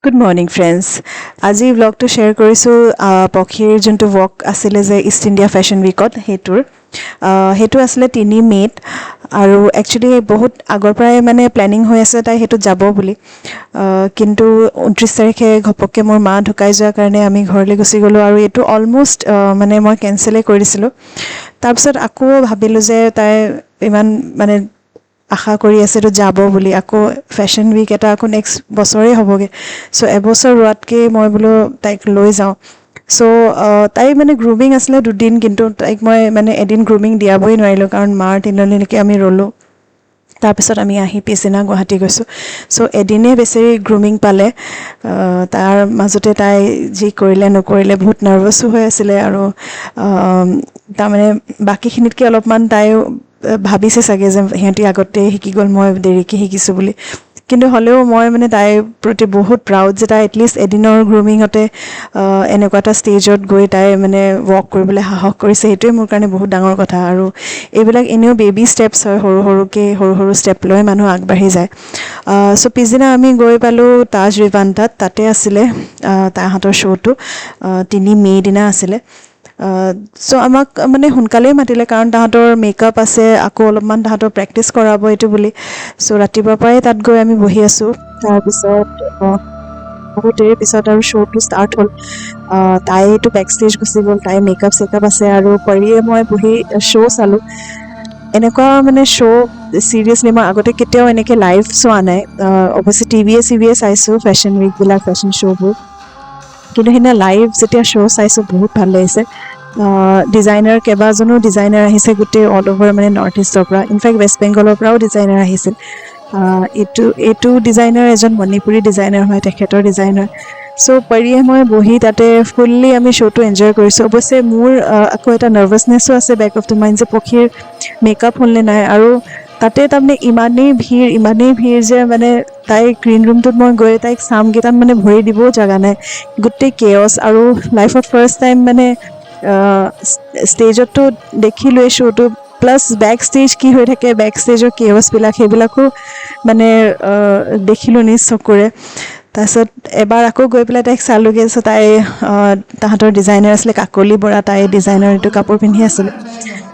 Good morning friends. আজি ব্লগটো share কৰিছোঁ পক্ষীৰ যোনটো ৱক আছিলে যে ইষ্ট ইণ্ডিয়া ফেশ্বন উইকত সেইটো আছিলে 3 মে'ত। আৰু একচুৱেলি বহুত আগৰ পৰাই মানে প্লেনিং হৈ আছে তাই সেইটোত যাব বুলি, কিন্তু 29 তাৰিখে ঘপককৈ মোৰ মা ঢুকাই যোৱাৰ কাৰণে আমি ঘৰলৈ গুচি গ'লোঁ আৰু এইটো অলম'ষ্ট মানে মই কেঞ্চেলেই কৰি দিছিলোঁ। তাৰপিছত আকৌ ভাবিলোঁ যে তাই ইমান মানে আশা কৰি আছে এইটো যাব বুলি, আকৌ ফেশ্বন উইক এটা আকৌ নেক্সট বছৰেই হ'বগৈ। চ' এবছৰ ৰোৱাতকৈ মই বোলো তাইক লৈ যাওঁ। চ' তাই মানে গ্ৰুমিং আছিলে 2 দিন, কিন্তু তাইক মই মানে এদিন গ্ৰুমিং দিয়াবই নোৱাৰিলোঁ কাৰণ মাৰ তিনিদিনলৈকে আমি ৰ'লোঁ। তাৰপিছত আমি আহি পিছদিনা গুৱাহাটী গৈছোঁ। চ' এদিনেই বেছি গ্ৰুমিং পালে। তাৰ মাজতে তাই যি কৰিলে নকৰিলে বহুত নাৰ্ভাছো হৈ আছিলে, আৰু তাৰমানে বাকীখিনিতকৈ অলপমান তাইও ভাবিছে চাগে যে সিহঁতি আগতেই শিকি গ'ল, মই দেৰিকৈ শিকিছোঁ বুলি। কিন্তু হ'লেও মই মানে তাইৰ প্ৰতি বহুত প্ৰাউড যে তাই এটলিষ্ট এদিনৰ গ্ৰুমিঙতে এনেকুৱা এটা ষ্টেজত গৈ তাই মানে ৱক কৰিবলৈ সাহস কৰিছে। সেইটোৱে মোৰ কাৰণে বহুত ডাঙৰ কথা। আৰু এইবিলাক এনেও বেবী ষ্টেপছ হয়, সৰু সৰু ষ্টেপ লৈ মানুহ আগবাঢ়ি যায়। চ' পিছদিনা আমি গৈ পালোঁ তাজ ৰিভাণ্টাত। তাতে আছিলে তাহাঁতৰ শ্ব'টো 3 মে' দিনা আছিলে। চ' আমাক মানে সোনকালেই মাতিলে কাৰণ তাহাঁতৰ মেকআপ আছে, আকৌ অলপমান তাহাঁতৰ প্ৰেক্টিচ কৰাব এইটো বুলি। চ' ৰাতিপুৱাৰ পৰাই তাত গৈ আমি বহি আছোঁ। তাৰপিছত বহুত দেৰিৰ পিছত আৰু শ্ব'টো ষ্টাৰ্ট হ'ল। তাইতো বেক ষ্টেজ গুচি গ'ল, তাইৰ মেকআপ চেকআপ আছে, আৰু পৰিয়ে মই বহি শ্ব' চালোঁ। এনেকুৱা মানে শ্ব' চিৰিয়াছলি মই আগতে কেতিয়াও এনেকৈ লাইভ চোৱা নাই। অৱশ্যে টিভিয়ে চাইছোঁ ফেশ্বন উইকবিলাক, ফেশ্বন শ্ব'বোৰ, কিন্তু সেইদিনা লাইভ যেতিয়া শ্ব' চাইছোঁ বহুত ভাল লাগিছে। কেইবাজনো ডিজাইনাৰ আহিছে গোটেই অল অভাৰ মানে নৰ্থ ইষ্টৰ পৰা, ইনফেক্ট ৱেষ্ট বেংগলৰ পৰাও ডিজাইনাৰ আহিছিল। এইটো ডিজাইনাৰ এজন মণিপুৰী ডিজাইনাৰ হয়, তেখেতৰ ডিজাইনাৰ। চ' পৰিয়ে মই বহি তাতে ফুল্লি আমি শ্ব'টো এনজয় কৰিছোঁ। অৱশ্যে মোৰ আকৌ এটা নাৰ্ভাছনেছো আছে বেক অফ দ্য মাইণ্ড যে পক্ষীৰ মেকআপ হ'লনে নাই। আৰু তাতে তাৰমানে ইমানেই ভিৰ যে মানে তাইৰ গ্ৰীণ ৰুমটোত মই গৈ তাইক চামগৈ, তাত মানে ভৰি দিবও জেগা নাই, গোটেই কেঅছ। আৰু লাইফত ফাৰ্ষ্ট টাইম মানে ষ্টেজততো দেখিলোৱেই শ্ব'টো, প্লাছ বেক ষ্টেজ কি হৈ থাকে, বেক ষ্টেজৰ কেঅছবিলাক সেইবিলাকো মানে দেখিলোঁ নিজ চকুৰে। তাৰপিছত এবাৰ আকৌ গৈ পেলাই তাইক চালোঁগৈ। চ' তাহাঁতৰ ডিজাইনাৰ আছিলে কাকলি বৰা, তাই ডিজাইনাৰ এইটো কাপোৰ পিন্ধি আছিলে।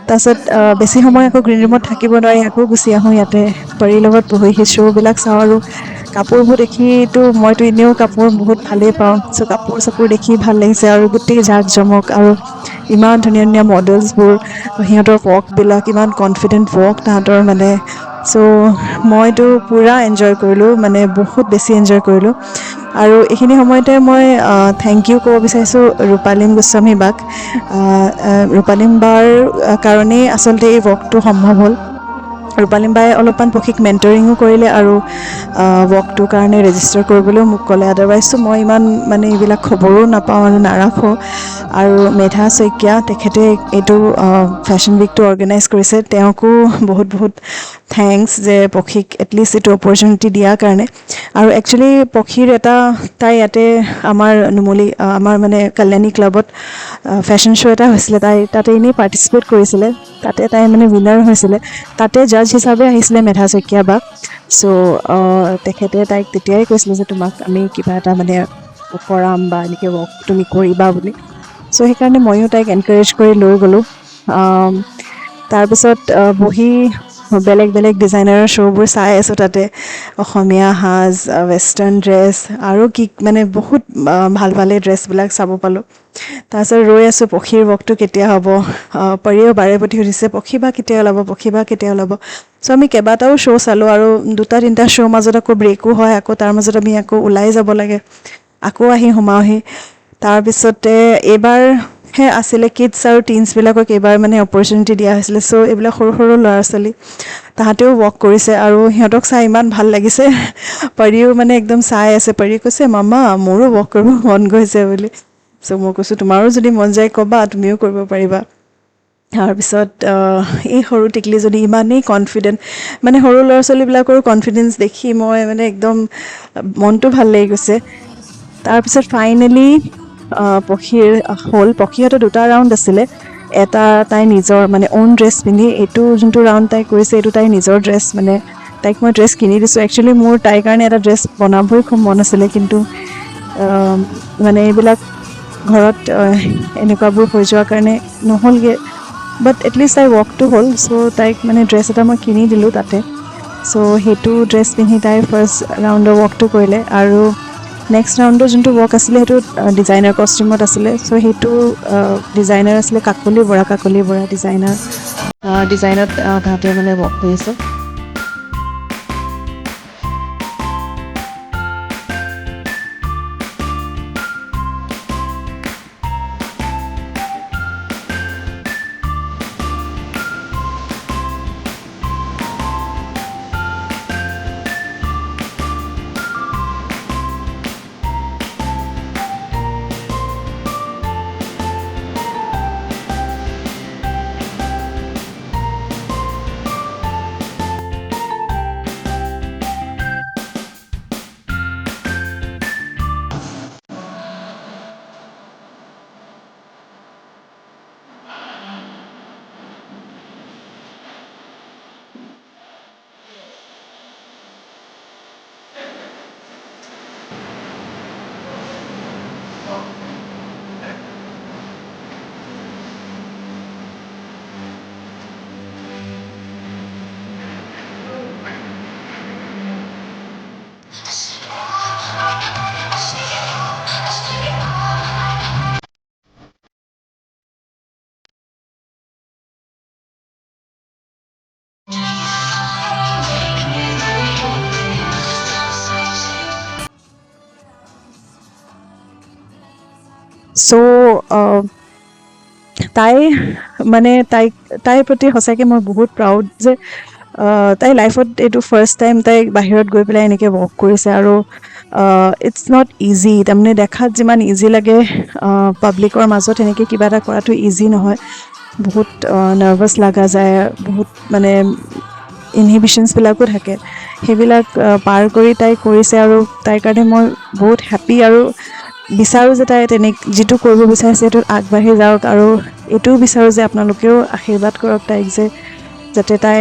তাৰপিছত বেছি সময় আকৌ গ্ৰীণ ৰুমত থাকিব নোৱাৰি, আকৌ গুচি আহোঁ ইয়াতে পৰীৰ লগত বহি শ্ব'বিলাক চাওঁ। আৰু কাপোৰবোৰ দেখিতো মইতো এনেও কাপোৰ বহুত ভালেই পাওঁ। চ' কাপোৰ চাপোৰ দেখি ভাল লাগিছে, আৰু গোটেই জাক জমক, আৰু ইমান ধুনীয়া ধুনীয়া মডেলছবোৰ, সিহঁতৰ ৱৰ্কবিলাক ইমান কনফিডেণ্ট ৱৰ্ক তাহাঁতৰ মানে। চ' মইতো পূৰা এনজয় কৰিলোঁ, মানে বহুত বেছি এনজয় কৰিলোঁ। আৰু এইখিনি সময়তে মই থেংক ইউ ক'ব বিচাৰিছোঁ ৰূপালীম গোস্বামী বাক। ৰূপালীম বাৰ কাৰণেই আচলতে এই ৱৰ্কটো সম্ভৱ হ'ল। ৰূপালীম বাই অলপমান পক্ষীক মেণ্টৰিঙো কৰিলে, আৰু ৱৰ্কটোৰ কাৰণে ৰেজিষ্টাৰ কৰিবলৈও মোক ক'লে। আদাৰৱাইজটো মই ইমান মানে এইবিলাক খবৰো নাপাওঁ আৰু নাৰাখোঁ। আৰু মেধা শইকীয়া, তেখেতে এইটো ফেশ্বন উইকটো অৰ্গেনাইজ কৰিছে, তেওঁকো বহুত বহুত থেংকছ যে পক্ষীক এটলিষ্ট এইটো অপৰচুনিটি দিয়াৰ কাৰণে। আৰু একচুৱেলি পক্ষীৰ তাই ইয়াতে আমাৰ মানে কল্যাণী ক্লাবত ফেশ্বন শ্ব' এটা হৈছিলে, তাই তাতে এনেই পাৰ্টিচিপেট কৰিছিলে। তাতে তাই মানে উইনাৰ হৈছিলে। তাতে জাজ হিচাপে আহিছিলে মেধা শইকীয়া বা। চ' তেখেতে তাইক তেতিয়াই কৈছিলে যে তোমাক আমি কিবা এটা মানে কৰাম বা এনেকৈ ৱৰ্ক তুমি কৰিবা বুলি। চ' সেইকাৰণে ময়ো তাইক এনকাৰেজ কৰি লৈ গ'লোঁ। তাৰপিছত বহি বেলেগ বেলেগ ডিজাইনাৰৰ শ্ব'বোৰ চাই আছোঁ তাতে, অসমীয়া সাজ, ৱেষ্টাৰ্ণ ড্ৰেছ, আৰু মানে বহুত ভাল ভালেই ড্ৰেছবিলাক চাব পালোঁ। তাৰপিছত ৰৈ আছোঁ পক্ষীৰ ৱৰ্কটো কেতিয়া হ'ব। পৰিয়েও বাৰে প্ৰতি সুধিছে পক্ষী বা কেতিয়া ওলাব। চ' আমি কেইবাটাও শ্ব' চালোঁ, আৰু 2-3টা শ্ব' মাজত আকৌ ব্ৰেকো হয়, আকৌ তাৰ মাজত আমি আকৌ ওলাই যাব লাগে, আকৌ আহি সোমাওঁহি। তাৰপিছতে এইবাৰহে আছিলে কিডছ আৰু টিনছবিলাকক এইবাৰ মানে অপৰচুনিটি দিয়া হৈছিলে। চ' এইবিলাক সৰু সৰু ল'ৰা ছোৱালী, তাহাঁতেও ৱৰ্ক কৰিছে, আৰু সিহঁতক চাই ইমান ভাল লাগিছে। পৰিও মানে একদম চাই আছে, পৰি কৈছে মামা মোৰো ৱৰ্ক কৰিব মন গৈছে বুলি। চ' মই কৈছোঁ তোমাৰো যদি মন যায় ক'বা, তুমিও কৰিব পাৰিবা। তাৰপিছত এই সৰু টিকলিজনী ইমানেই কনফিডেণ্ট, মানে সৰু ল'ৰা ছোৱালীবিলাকৰো কনফিডেঞ্চ দেখি মই মানে একদম মনটো ভাল লাগি গৈছে। তাৰপিছত ফাইনেলি পক্ষীহঁতৰ 2টা ৰাউণ্ড আছিলে। এটা তাই নিজৰ মানে অ'ন ড্ৰেছ পিন্ধি, এইটো যোনটো ৰাউণ্ড তাই কৰিছে এইটো তাইৰ নিজৰ ড্ৰেছ, মানে তাইক মই ড্ৰেছ কিনি দিছোঁ। একচুৱেলি মোৰ তাইৰ কাৰণে এটা ড্ৰেছ বনাবই খুব মন আছিলে, কিন্তু মানে এইবিলাক ঘৰত এনেকুৱাবোৰ হৈ যোৱাৰ কাৰণে নহ'লগৈ বাট এটলিষ্ট তাই ৱৰ্কটো হ'ল চ' তাইক মানে ড্ৰেছ এটা মই কিনি দিলোঁ তাতে চ' সেইটো ড্ৰেছ পিন্ধি তাই ফাৰ্ষ্ট ৰাউণ্ডৰ ৱৰ্কটো কৰিলে আৰু নেক্সট ৰাউণ্ডৰ যোনটো ৱৰ্ক আছিলে সেইটো ডিজাইনাৰ কষ্টিউমত আছিলে চ' সেইটো ডিজাইনাৰ আছিলে কাকলি বৰা ডিজাইনত তাহাঁতে মানে ৱৰ্ক কৰিছে চ' তাই মানে তাইৰ প্ৰতি সঁচাকৈ মই বহুত প্ৰাউড যে তাই লাইফত এইটো ফাৰ্ষ্ট টাইম তাই বাহিৰত গৈ পেলাই এনেকৈ ৱৰ্ক কৰিছে আৰু ইটছ নট ইজি তাৰমানে দেখাত যিমান ইজি লাগে পাব্লিকৰ মাজত এনেকৈ কিবা এটা কৰাটো ইজি নহয় বহুত নাৰ্ভাছ লগা যায় বহুত মানে ইনহিবিশ্যনছবিলাকো থাকে সেইবিলাক পাৰ কৰি তাই কৰিছে আৰু তাইৰ কাৰণে মই বহুত হেপ্পী আৰু বিচাৰোঁ যে তাই যিটো কৰিব বিচাৰিছে সেইটোত আগবাঢ়ি যাওক আৰু এইটোও বিচাৰোঁ যে আপোনালোকেও আশীৰ্বাদ কৰক তাইক যে যাতে তাই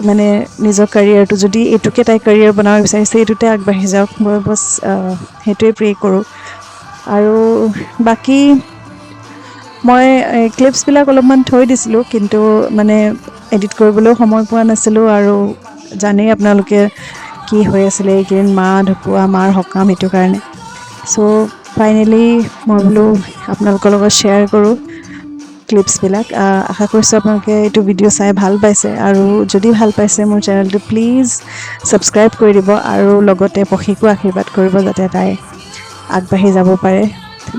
মানে নিজৰ কেৰিয়াৰটো যদি এইটোকে তাই কেৰিয়াৰ বনাব বিচাৰিছে এইটোতে আগবাঢ়ি যাওক মই বছ সেইটোৱে প্ৰে' কৰোঁ আৰু বাকী মই ক্লিপছবিলাক অলপমান থৈ দিছিলোঁ কিন্তু মানে এডিট কৰিবলৈও সময় পোৱা নাছিলোঁ আৰু জানেই আপোনালোকে কি হৈ আছিলে এইকেইদিন মা ঢুকুৱা মাৰ সকাম সেইটো কাৰণে চ' ফাইনেলি মই বোলো আপোনালোকৰ লগত শ্বেয়াৰ কৰোঁ ক্লিপছবিলাক আশা কৰিছোঁ আপোনালোকে এইটো ভিডিঅ' চাই ভাল পাইছে আৰু যদি ভাল পাইছে মোৰ চেনেলটো প্লিজ ছাবস্ক্ৰাইব কৰি দিব আৰু লগতে পখীকো আশীৰ্বাদ কৰিব যাতে তাই আগবাঢ়ি যাব পাৰে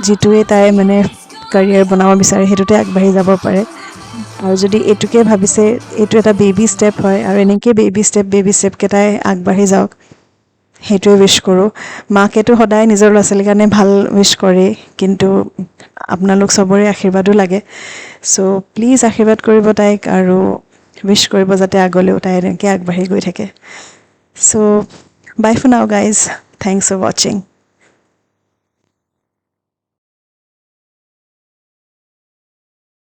যিটোৱে তাই মানে কেৰিয়াৰ বনাব বিচাৰে সেইটোতে আগবাঢ়ি যাব পাৰে আৰু যদি এইটোকে ভাবিছে এইটো এটা বেবী ষ্টেপ হয় আৰু এনেকৈ বেবী ষ্টেপকেইটাই আগবাঢ়ি যাওক সেইটোৱে উইছ কৰোঁ মাকেতো সদায় নিজৰ ল'ৰা ছোৱালীৰ কাৰণে ভাল উইছ কৰেই কিন্তু আপোনালোক চবৰে আশীৰ্বাদো লাগে চ' প্লিজ আশীৰ্বাদ কৰিব তাইক আৰু উইছ কৰিব যাতে আগলৈও তাই এনেকৈ আগবাঢ়ি গৈ থাকে চ' বাই ফৰ নাও গাইজ থেংকছ ফৰ ৱাচিং